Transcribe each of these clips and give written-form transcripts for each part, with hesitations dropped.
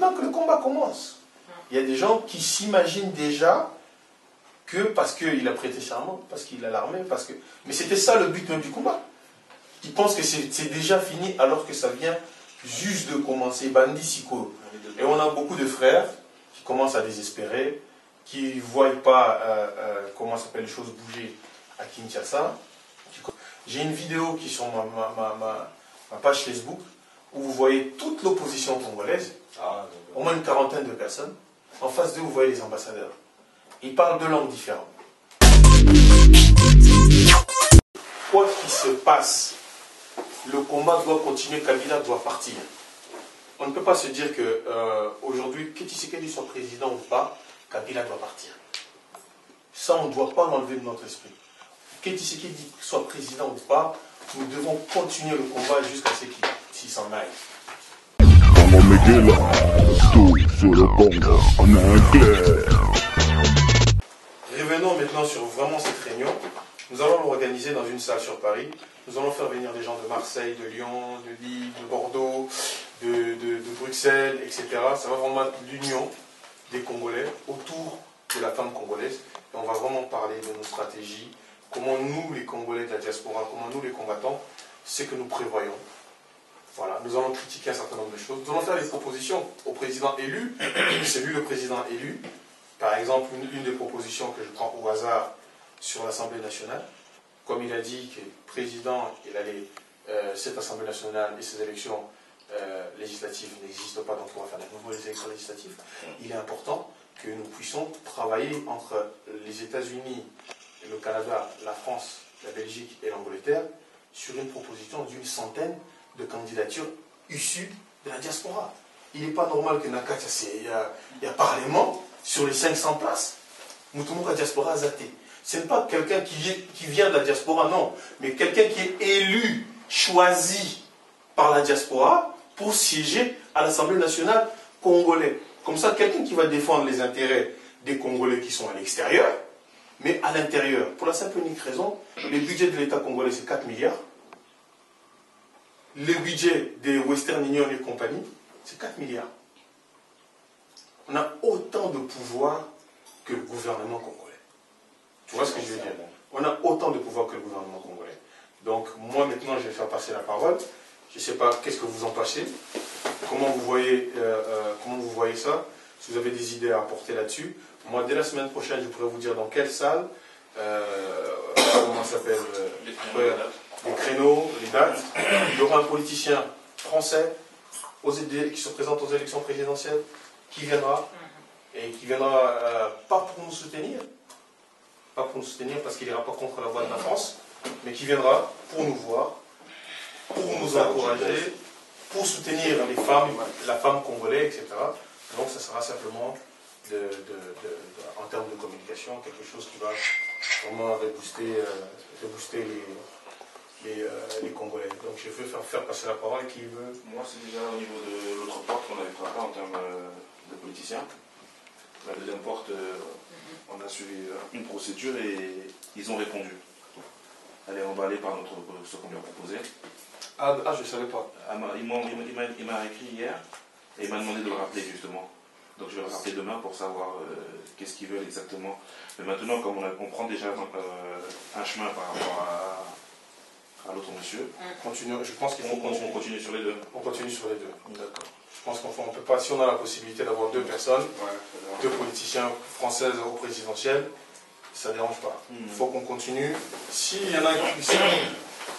maintenant que le combat commence. Il y a des gens qui s'imaginent déjà que parce qu'il a prêté serment, parce qu'il a l'armée, parce que... Mais c'était ça le but même du combat. Ils pensent que c'est déjà fini alors que ça vient juste de commencer. Bandi Siko. Et on a beaucoup de frères qui commencent à désespérer, qui ne voient pas comment s'appelle les choses bouger à Kinshasa. J'ai une vidéo qui est sur ma page Facebook où vous voyez toute l'opposition congolaise, au moins une quarantaine de personnes. En face d'eux, vous voyez les ambassadeurs. Ils parlent deux langues différentes. Quoi qu'il se passe, le combat doit continuer, Kabila doit partir. On ne peut pas se dire que aujourd'hui, que Tshisekedi soit président ou pas, Kabila doit partir. Ça, on ne doit pas l'enlever de notre esprit. Que Tshisekedi soit président ou pas, nous devons continuer le combat jusqu'à ce qu'il s'en aille. Revenons maintenant sur vraiment cette réunion. Nous allons l'organiser dans une salle sur Paris. Nous allons faire venir des gens de Marseille, de Lyon, de Lille, de Bordeaux, de Bruxelles, etc. Ça va vraiment être l'union des Congolais autour de la femme congolaise. Et on va vraiment parler de nos stratégies, comment nous, les Congolais de la diaspora, comment nous, les combattants, ce que nous prévoyons. Voilà, nous allons critiquer un certain nombre de choses. Nous allons faire des propositions au président élu. C'est lui le président élu. Par exemple, une des propositions que je prends au hasard sur l'Assemblée nationale, comme il a dit que le président, cette Assemblée nationale et ces élections législatives n'existent pas, donc on va faire de nouvelles élections législatives, il est important que nous puissions travailler entre les États-Unis, le Canada, la France, la Belgique et l'Angleterre sur une proposition d'une centaine de candidatures issues de la diaspora. Il n'est pas normal que Nakatia, il y a Parlement sur les 500 places. Moutoumouka diaspora zaté. Ce n'est pas quelqu'un qui vient de la diaspora, non, mais quelqu'un qui est élu, choisi par la diaspora pour siéger à l'Assemblée nationale congolaise. Comme ça, quelqu'un qui va défendre les intérêts des Congolais qui sont à l'extérieur, mais à l'intérieur. Pour la simple et unique raison, le budget de l'État congolais, c'est 4 milliards. Le budget des Western Union et compagnie, c'est 4 milliards. On a autant de pouvoir que le gouvernement congolais. Tu vois ce que je veux dire? On a autant de pouvoir que le gouvernement congolais. Donc, moi, maintenant, je vais faire passer la parole. Je ne sais pas, qu'est-ce que vous en pensez? Comment vous voyez ça? Si vous avez des idées à apporter là-dessus. Moi, dès la semaine prochaine, je pourrais vous dire dans quelle salle, comment ça s'appelle, les créneaux, les dates. Il y aura un politicien français qui se présente aux élections présidentielles, qui viendra, et qui viendra pas pour nous soutenir, parce qu'il n'ira pas contre la voix de la France, mais qui viendra pour nous voir, pour nous encourager, pour soutenir les femmes, la femme congolaise, etc. Donc ça sera simplement, en termes de communication, quelque chose qui va vraiment rebooster les Congolais. Donc je veux faire passer la parole. Qui veut? Moi, c'est déjà au niveau de l'autre porte qu'on avait frappé en termes de politiciens. La deuxième porte, on a suivi une procédure et ils ont répondu. Elle est emballée par ce qu'on lui a proposé. Ah, je ne savais pas. Il m'a écrit hier et il m'a demandé de le rappeler justement. Donc je vais le rappeler demain pour savoir qu'est-ce qu'ils veulent exactement. Mais maintenant, comme on prend déjà un chemin par rapport à l'autre monsieur, je pense qu'il faut continuer. On continue sur les deux. On continue sur les deux. D'accord. Je pense qu'on ne peut pas, si on a la possibilité d'avoir deux personnes, deux politiciens françaises au présidentiel, ça ne dérange pas. Il faut qu'on continue. S'il y en a qui...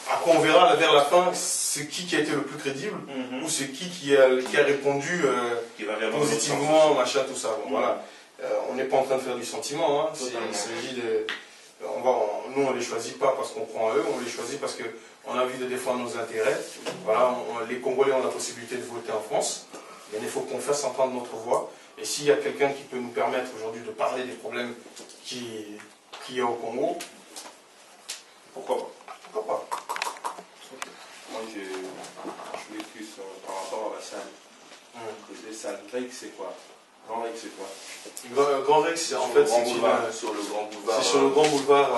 Après, on verra vers la fin c'est qui a été le plus crédible ou c'est qui a répondu positivement, machin, tout ça. Bon, voilà. On n'est pas en train de faire du sentiment. Hein. Il s'agit de... nous, on ne les choisit pas parce qu'on prend à eux, on les choisit parce qu'on a envie de défendre nos intérêts. Voilà, les Congolais ont la possibilité de voter en France. Mais il faut qu'on fasse entendre notre voix. Et s'il y a quelqu'un qui peut nous permettre aujourd'hui de parler des problèmes qu'il y a au Congo, pourquoi pas? Pourquoi pas? Moi, je voulais plus par rapport à la salle. Côté salle, Rex, c'est quoi? Grand Rex, c'est quoi? Grand Rex, en fait, c'est sur le Grand Boulevard. C'est sur le Grand Boulevard,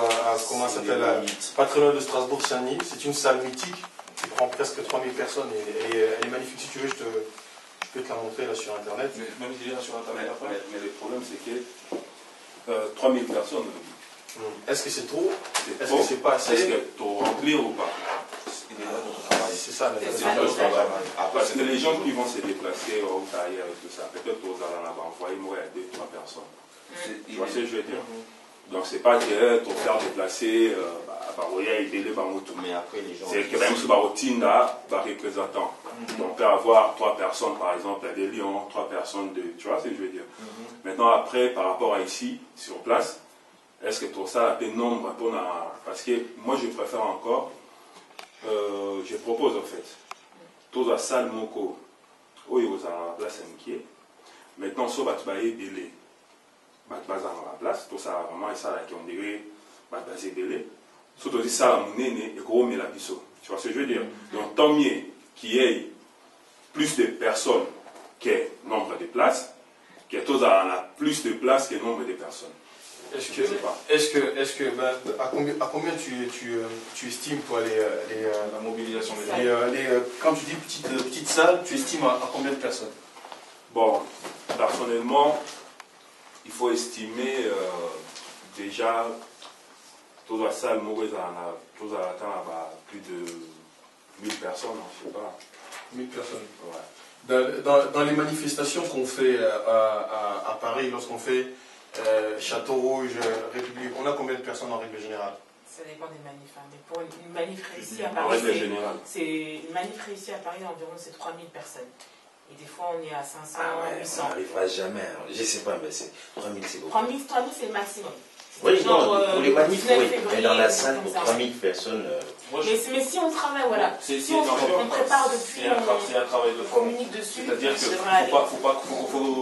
comment ça s'appelle, pas très loin de Strasbourg-Saint-Denis. C'est une salle mythique qui prend presque 3000 personnes et elle est magnifique. Si tu veux, je peux te la montrer là sur Internet. Même si là sur Internet après. Mais le problème, c'est que 3000 personnes. Est-ce que c'est trop? Est-ce trop? que c'est pas assez? Est-ce que tu remplir ou pas? C'est ça, parce que les gens qui vont se déplacer au ailleurs et tout ça, peut-être aux allants là-bas, envoyer moi 2-3 personnes. Tu vois ce que je veux dire? Donc c'est pas que tu vas faire déplacer, mais après les gens. c'est que même si tu as représentant. On peut avoir 3 personnes par exemple des Lions, 3 personnes de. Tu vois ce que je veux dire? Maintenant après, par rapport à ici, sur place, est-ce que tout ça a un nombre pour parce que moi je préfère encore. Je propose en fait, tous à salle moko, où il y a la place inquiet. Maintenant, si on va travailler délai, on va dans la place, tout ça vraiment, et ça là qui ont dirait, on va baser délai. Surtout si ça la monnaie et qu'on met la biseau. Tu vois ce que je veux dire? Donc, tant mieux qu'il y ait plus de personnes que nombre de places, que tous a plus de places que nombre de personnes. Est-ce que à combien tu estimes toi la mobilisation des gens quand tu dis petite salle, tu estimes à combien de personnes? Bon, personnellement, il faut estimer déjà toute la salle mauvaise tous à atteindre plus de 1000 personnes, je ne sais pas. 1000 personnes. Ouais. Dans les manifestations qu'on fait à Paris, lorsqu'on fait Château Rouge, République, on a combien de personnes en règle générale? Ça dépend des manifs. Mais pour une manif réussie à En Paris, règle générale. c'est une manif réussie à Paris environ c'est 3000 personnes. Et des fois on est à 500, Ah ouais, 800. on n'arrivera jamais. Hein. Je ne sais pas, mais c'est 3000 c'est beaucoup. 3000 c'est le maximum. Oui, genre, non, pour les manifs, oui. Mais dans la salle, pour comme ça. 3000 personnes. Mais si on travaille, voilà. Si Si on prépare depuis, c'est un travail de on fond. communique dessus, C'est-à-dire qu'il ne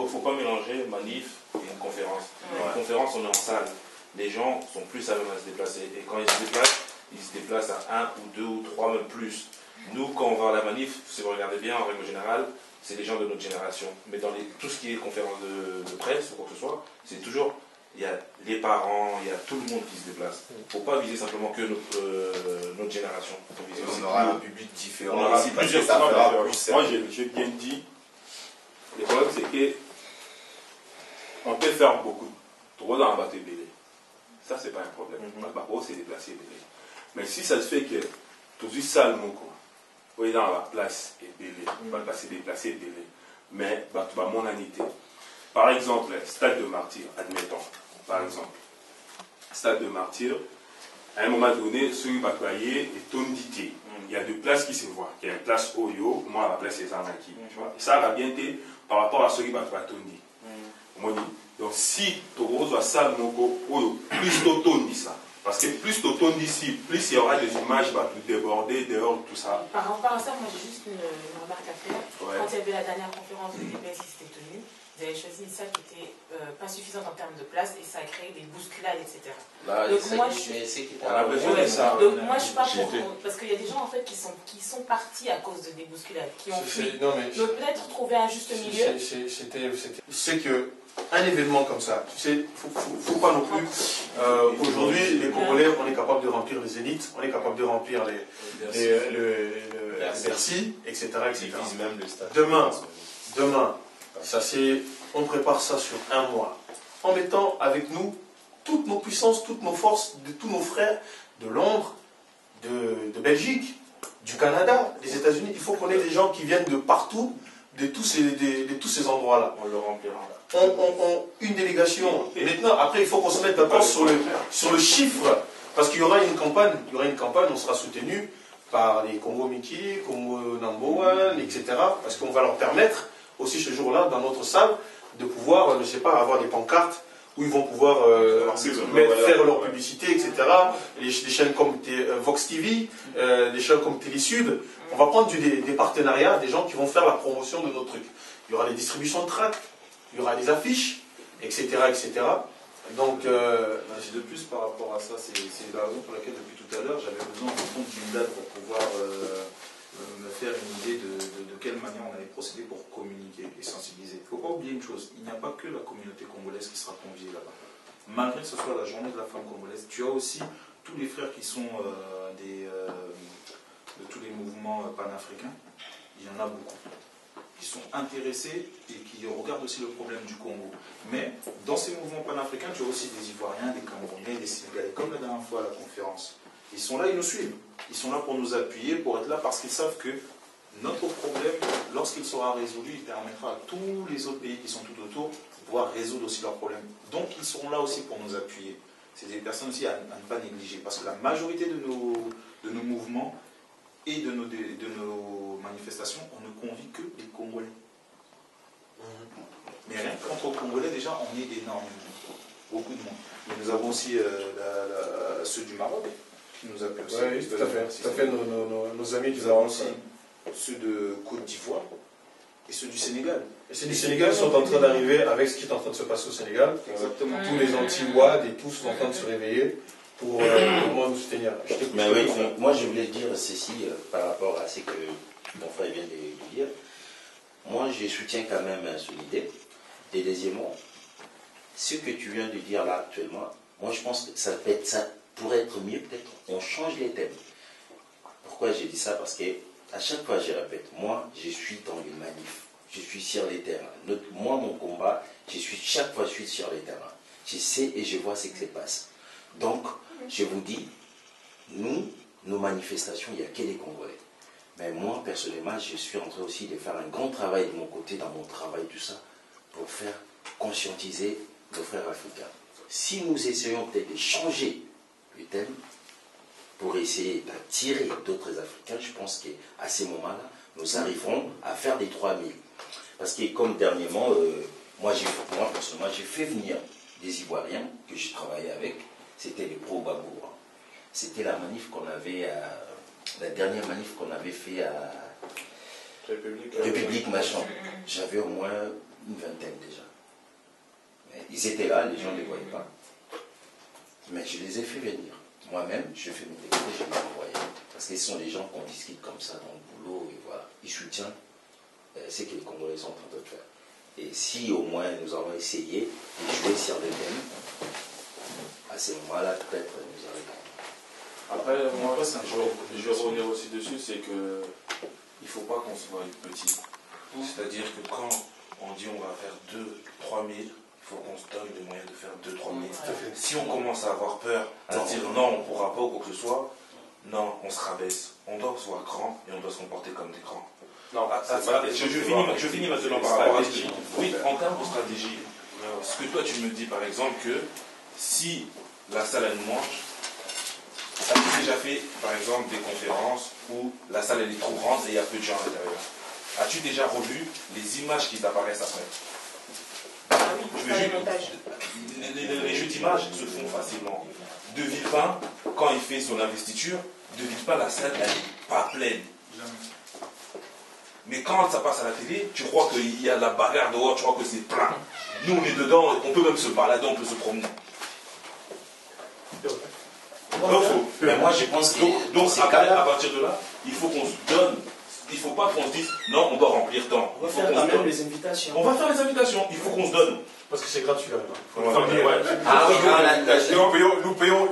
faut pas mélanger manif et une conférence. Ouais. Une conférence, on est en salle. Les gens sont plus à même à se déplacer. Et quand ils se déplacent à 1 ou 2 ou 3, même plus. Nous, quand on va à la manif, si vous regardez bien, en règle générale, c'est les gens de notre génération. Mais dans tout ce qui est conférence de presse ou quoi que ce soit, c'est toujours, il y a les parents, il y a tout le monde qui se déplace. Il ne faut pas viser simplement que notre génération. On aura un public différent. On aura aussi, parce que plusieurs ça fera formes. plus. Moi, j'ai bien dit, le problème c'est que on peut faire beaucoup. Trop dans la bataille belé. Ça, c'est pas un problème. C'est déplacer belé. Mais si ça se fait que tout de ça, le mot, oui, dans la place est belé, va passer déplacer belé. Mais, tu vas mon anité. Par exemple, stade de martyr, admettons. Par exemple, stade de martyr, à un moment donné, celui qui va travailler est tondité. Il y a deux places qui se voient. Il y a une place Oyo, moi la place c'est Zanaki. Ça va bien être par rapport à celui qui va travailler. Donc si tu reçois ça, plus tu ça. Parce que plus tu ici, plus il y aura des images qui vont déborder dehors, tout ça. Par rapport à ça, moi j'ai juste une remarque à faire. Ouais. Quand il y avait la dernière conférence de DPS qui s'était tenue, vous avez choisi une salle qui n'était pas suffisante en termes de place et ça a créé des bousculades, etc. Là, Donc c'est moi, On a besoin de ça. Donc moi je suis pas pour. Parce qu'il y a des gens en fait qui sont partis à cause de des bousculades, qui ont fui. Donc peut-être trouver un juste milieu. C'est que un événement comme ça, tu sais, faut pas non plus. Aujourd'hui, les Congolais, on est capable de remplir les Zéniths, on est capable de remplir le Bercy, etc. Même le stade. Demain, ça c'est, on prépare ça sur un mois, en mettant avec nous toutes nos puissances, toutes nos forces, de tous nos frères de Londres, de Belgique, du Canada, des États-Unis. Il faut qu'on ait des gens qui viennent de partout, de tous ces endroits-là. On le remplira. Une délégation. Et maintenant, après, il faut qu'on se mette d'accord sur le chiffre, parce qu'il y aura une campagne, on sera soutenu par les Congo Miki, Congo Number One, etc. Parce qu'on va leur permettre aussi ce jour-là, dans notre salle, de pouvoir, je ne sais pas, avoir des pancartes où ils vont pouvoir faire leur publicité, etc. Les chaînes comme Vox TV, les chaînes comme Télésud. On va prendre des partenariats, des gens qui vont faire la promotion de nos trucs. Il y aura des distributions de tracts, il y aura des affiches, etc. etc. Donc, De plus, par rapport à ça, c'est la raison pour laquelle, depuis tout à l'heure, j'avais besoin de compte d'une date pour pouvoir me faire une idée de quelle manière on allait procéder pour communiquer et sensibiliser. Il ne faut pas oublier une chose, il n'y a pas que la communauté congolaise qui sera conviée là-bas. Malgré que ce soit la journée de la femme congolaise, tu as aussi tous les frères qui sont de tous les mouvements panafricains. Il y en a beaucoup. qui sont intéressés et qui regardent aussi le problème du Congo. Mais dans ces mouvements panafricains, tu as aussi des Ivoiriens, des Camerounais, des Sénégalais, comme la dernière fois à la conférence. Ils sont là, ils nous suivent. Ils sont là pour nous appuyer, pour être là, parce qu'ils savent que notre problème, lorsqu'il sera résolu, il permettra à tous les autres pays qui sont tout autour de pouvoir résoudre aussi leurs problèmes. Donc ils seront là aussi pour nous appuyer. C'est des personnes aussi à ne pas négliger, parce que la majorité de nos mouvements et de nos manifestations, on ne convie que les Congolais. Mais rien qu'entre Congolais, déjà, on est énorme. Beaucoup de monde. Mais nous avons aussi ceux du Maroc qui nous appuient aussi. Oui, tout à fait. Tout à fait, nos amis du Nous avons Maroc. aussi ceux de Côte d'Ivoire et ceux du Sénégal. Et ceux du Sénégal sont en train d'arriver avec ce qui est en train de se passer au Sénégal. Exactement. Tous les anti-WAD et tous sont en train de se réveiller pour vraiment nous soutenir. Mais oui, moi je voulais dire ceci par rapport à ce que mon frère vient de dire. Moi je soutiens quand même son idée. Et deuxièmement, ce que tu viens de dire là actuellement, moi je pense que ça pourrait être mieux, peut-être on change les thèmes. Pourquoi j'ai dit ça? Parce que à chaque fois je répète, moi je suis dans les manifs, je suis sur les terrains. Moi mon combat, chaque fois je suis sur les terrains. Je sais et je vois ce qui se passe. Donc, je vous dis, nos manifestations, il n'y a que les Congolais. Mais moi, personnellement, je suis en train aussi de faire un grand travail de mon côté, dans mon travail, tout ça, pour faire conscientiser nos frères africains. Si nous essayons peut-être de changer le thème, pour essayer d'attirer d'autres Africains, je pense qu'à ces moments-là, nous arriverons à faire des 3000. Parce que comme dernièrement, moi personnellement, j'ai fait venir des Ivoiriens que je travaillais avec. C'était les pro-Babour. C'était la manif qu'on avait, la dernière manif qu'on avait fait à République Machin. J'avais au moins une vingtaine déjà. Mais ils étaient là, les gens ne les voyaient pas. Mais je les ai fait venir. Moi-même, je fais mes décrets, je les envoie. Parce que ce sont des gens qu'on discute comme ça dans le boulot, et voilà. Ils soutiennent ce que les Congolais sont en train de faire. Et si au moins nous avons essayé de jouer sur le thème, à ce moment-là, peut-être nous arrivons. Après, moi, je vais revenir aussi dessus, c'est que il ne faut pas qu'on se voie petit. C'est-à-dire que quand on dit on va faire 2-3 000, il faut qu'on se donne les moyens de faire 2-3 000. Si on commence à avoir peur, à se dire non, on ne pourra pas ou quoi que ce soit, non, on se rabaisse. On doit se voir grand et on doit se comporter comme des grands. Non, je finis maintenant par rapport à ce que... Oui, en termes de stratégie, ce que toi tu me dis par exemple que si la salle elle mange, as-tu déjà fait par exemple des conférences où la salle elle est trop grande et il y a peu de gens à l'intérieur? As-tu déjà revu les images qui t'apparaissent après? Ah oui, les jeux d'images se font facilement. De Villepin, quand il fait son investiture, De Villepin, la salle elle n'est pas pleine. Mais quand ça passe à la télé, tu crois qu'il y a la bagarre dehors, tu crois que c'est plein. Nous, on est dedans, on peut même se balader, on peut se promener. Mais moi, je pense que... Donc après, à partir de là, il faut qu'on se donne. Il ne faut pas qu'on se dise, non, on doit remplir tant. On va faire quand même les invitations. On va faire les invitations, il faut qu'on se donne. Parce que c'est gratuit là.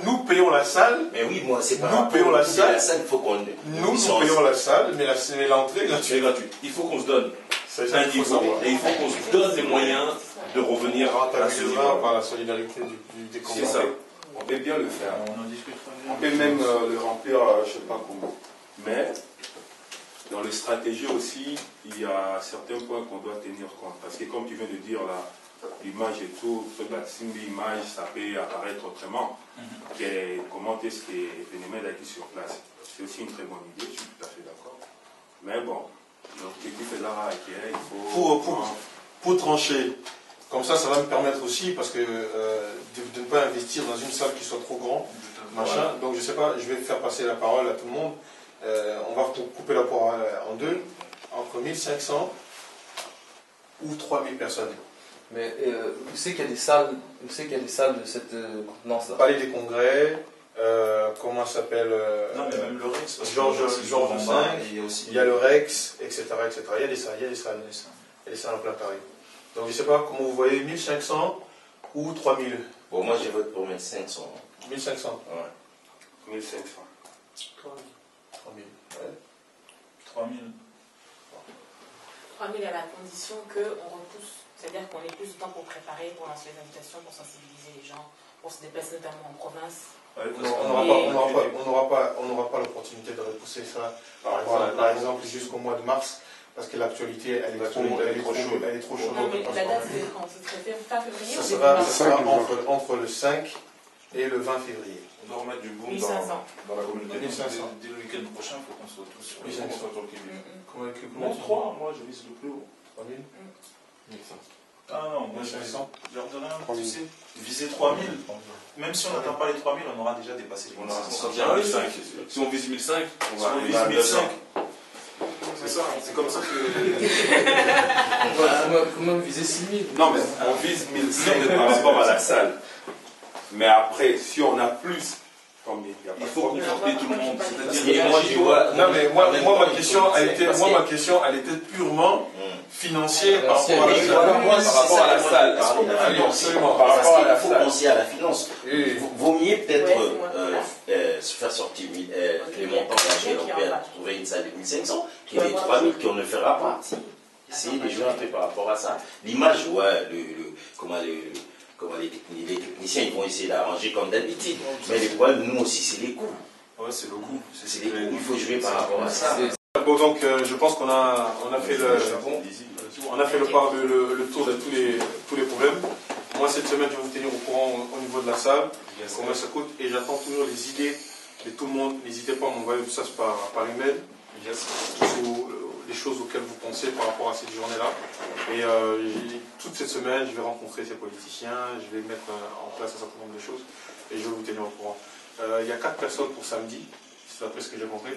Nous payons la salle. Mais oui, moi, c'est pas. Nous payons la salle. Il faut qu'on. Nous payons la salle, mais l'entrée est gratuite. Il faut qu'on se donne un niveau et il faut qu'on se donne les moyens de revenir à ce niveau. Par la solidarité des Congolais. C'est ça. On peut bien le faire. On peut même le remplir, je ne sais pas comment. Mais dans les stratégies aussi, il y a certains points qu'on doit tenir compte. Parce que comme tu viens de dire là, l'image et tout, l'image, ça peut apparaître autrement. Comment est-ce que l'événement a été sur place? C'est aussi une très bonne idée, je suis tout à fait d'accord. Mais bon, l'objectif est là, il faut... Pour trancher, comme ça va me permettre aussi, parce que de ne pas investir dans une salle qui soit trop grande, machin. Donc je sais pas, je vais faire passer la parole à tout le monde. On va couper la poire en deux, entre 1500 ou 3000 personnes. Mais vous savez qu'il y a des salles, de cette contenance-là. Palais des Congrès, comment ça s'appelle Non, mais même le Rex. Georges V, il y a le Rex, etc., etc. Il y a des salles, il y a des salles en plein Paris. Donc je ne sais pas comment vous voyez, 1500 ou 3000. Bon, moi je vote pour 1500. 1500. Ouais. 1500. 3000. Ouais. 3000. 3000 à la condition qu'on repousse, c'est-à-dire qu'on ait plus de temps pour préparer, pour lancer les invitations, pour sensibiliser les gens, pour se déplacer notamment en province. On n'aura pas l'opportunité de repousser ça, par exemple jusqu'au mois de mars, parce que l'actualité, elle est trop chaude. Non, mais la date, c'est quand? Ce serait fin février? Ça sera entre le 5 et le 20 février. On doit remettre du boom 1500. dans la communauté. 1500. Dès le week-end prochain, il faut qu'on soit tous sur les 1500. Comment 3, moi je vise le plus haut. 3000 Ah non, moi je leur donne un, tu sais, viser 3000. Même si on n'atteint pas les 3000, on aura déjà dépassé les 1500. Si on vise 1005, on va arriver à 1005. C'est ça, c'est comme ça que. Comment viser 6000? Non, mais on vise 1005 par rapport à la salle. Mais après, si on a plus, il faut conforter tout le monde. C'est-à-dire, ma question, elle était purement financière par rapport à la salle. Absolument. Parce qu'il faut penser à la finance. Vaut mieux peut-être se faire sortir les montants engagés européens pour trouver une salle de 1500 que les 3000 qu'on ne fera pas. Essayez de jouer un peu par rapport à ça. L'image, comment les techniciens ils vont essayer d'arranger comme d'habitude. Mais le problème, nous aussi, c'est les coûts. Ouais, c'est le coût. C'est les coûts, il faut jouer par rapport à ça. Bon, donc je pense qu'on a fait le tour de tous les problèmes. Moi, cette semaine, je vais vous tenir au courant au niveau de la salle, combien ça coûte, et j'attends toujours les idées de tout le monde. N'hésitez pas à m'envoyer tout ça par email, les choses auxquelles vous pensez par rapport à cette journée-là. Et toute cette semaine, je vais rencontrer ces politiciens, je vais mettre en place un certain nombre de choses, et je vais vous tenir au courant. Il y a 4 personnes pour samedi. C'est après ce que j'ai compris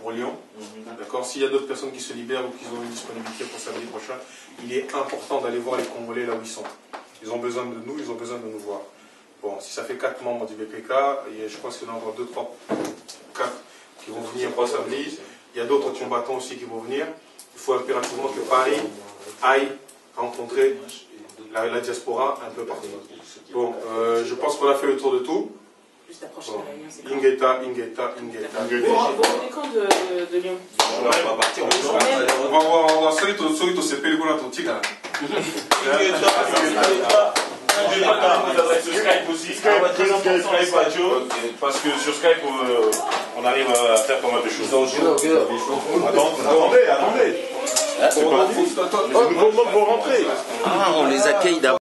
pour Lyon. D'accord. S'il y a d'autres personnes qui se libèrent ou qui ont une disponibilité pour samedi prochain, il est important d'aller voir les Congolais là où ils sont. Ils ont besoin de nous, ils ont besoin de nous voir. Bon, si ça fait 4 membres du BPK, et je pense qu'il y en a encore 2, 3, 4 qui vont venir pour samedi. Il y a d'autres combattants aussi qui vont venir. Il faut impérativement que Paris aille rencontrer la diaspora un peu partout. Bon, je pense qu'on a fait le tour de tout. Juste la prochaine réunion, c'est Ingeta. Vous venez quand de Lyon? On va partir en journée. On va solito se pellicula tutti là. Skype aussi. Parce que sur Skype, on arrive à faire pas mal de choses. Attendez. Les nouveaux membres vont rentrer. On les accueille d'abord.